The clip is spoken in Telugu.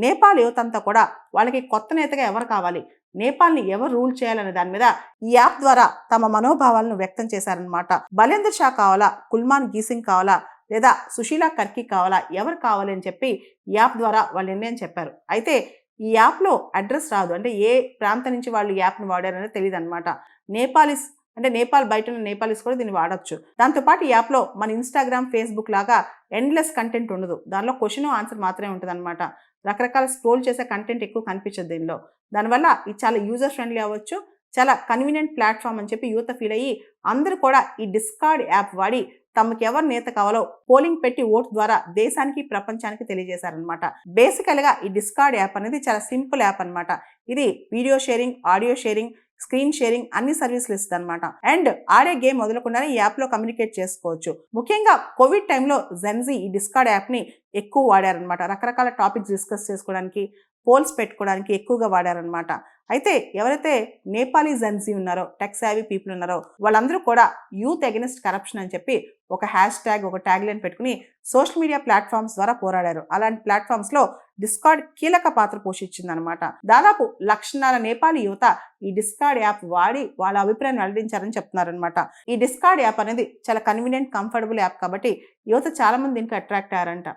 నేపాల్ యువత అంతా కూడా వాళ్ళకి కొత్త నేతగా ఎవరు కావాలి, నేపాల్ని ఎవరు రూల్ చేయాలనే దాని మీద ఈ యాప్ ద్వారా తమ మనోభావాలను వ్యక్తం చేశారనమాట. బలేందర్ షా కావాలా, కుల్మాన్ గీసింగ్ కావాలా, లేదా సుశీలా కర్కి కావాలా, ఎవరు కావాలి అని చెప్పి ఈ యాప్ ద్వారా వాళ్ళు నిర్ణయం చెప్పారు. అయితే ఈ యాప్లో అడ్రస్ రాదు, అంటే ఏ ప్రాంతం నుంచి వాళ్ళు ఈ యాప్ని వాడారనేది తెలియదు అనమాట. నేపాలీస్ అంటే నేపాల్ బయట ఉన్న నేపాలీస్ కూడా దీన్ని వాడచ్చు. దాంతోపాటు ఈ యాప్లో మన ఇన్స్టాగ్రామ్, ఫేస్బుక్ లాగా ఎండ్లెస్ కంటెంట్ ఉండదు. దానిలో క్వశ్చన్ ఆన్సర్ మాత్రమే ఉంటుంది అనమాట. రకరకాల స్క్రోల్ చేసే కంటెంట్ ఎక్కువ కనిపించదు దీనిలో. దానివల్ల ఇది చాలా యూజర్ ఫ్రెండ్లీ అవ్వచ్చు, చాలా కన్వీనియంట్ ప్లాట్ఫామ్ అని చెప్పి యువత ఫీల్ అయ్యి అందరూ కూడా ఈ డిస్కార్డ్ యాప్ వాడి తమకు ఎవరు నేత కావాలో పోలింగ్ పెట్టి ఓటు ద్వారా దేశానికి, ప్రపంచానికి తెలియజేశారనమాట. బేసికల్ గా ఈ డిస్కార్డ్ యాప్ అనేది చాలా సింపుల్ యాప్ అనమాట. ఇది video sharing, audio sharing, screen sharing అన్ని సర్వీసులు ఇస్తుంది అనమాట. అండ్ ఆడే గేమ్ వదలకుండానే ఈ యాప్ లో కమ్యూనికేట్ చేసుకోవచ్చు. ముఖ్యంగా కోవిడ్ టైంలో జెన్జీ ఈ డిస్కార్డ్ యాప్ ని ఎక్కువ వాడారనమాట. రకరకాల టాపిక్స్ డిస్కస్ చేసుకోవడానికి, పోల్స్ పెట్టుకోవడానికి ఎక్కువగా వాడారనమాట. అయితే ఎవరైతే నేపాలీ జెన్జీ ఉన్నారో, టెక్ సావీ పీపుల్ ఉన్నారో వాళ్ళందరూ కూడా యూత్ అగెనిస్ట్ కరప్షన్ అని చెప్పి ఒక హ్యాష్ ట్యాగ్, ఒక ట్యాగ్ లైన్ పెట్టుకుని సోషల్ మీడియా ప్లాట్ఫామ్స్ ద్వారా పోరాడారు. అలాంటి ప్లాట్ఫామ్స్ లో డిస్కార్డ్ కీలక పాత్ర పోషించింది అనమాట. దాదాపు 1,00,000 నేపాలీ యువత ఈ డిస్కార్డ్ యాప్ వాడి వాళ్ళ అభిప్రాయం వెల్లడించారని చెప్తున్నారనమాట. ఈ డిస్కార్డ్ యాప్ అనేది చాలా కన్వీనియంట్, కంఫర్టబుల్ యాప్ కాబట్టి యువత చాలా మంది దీనికి అట్రాక్ట్ అయ్యారంట.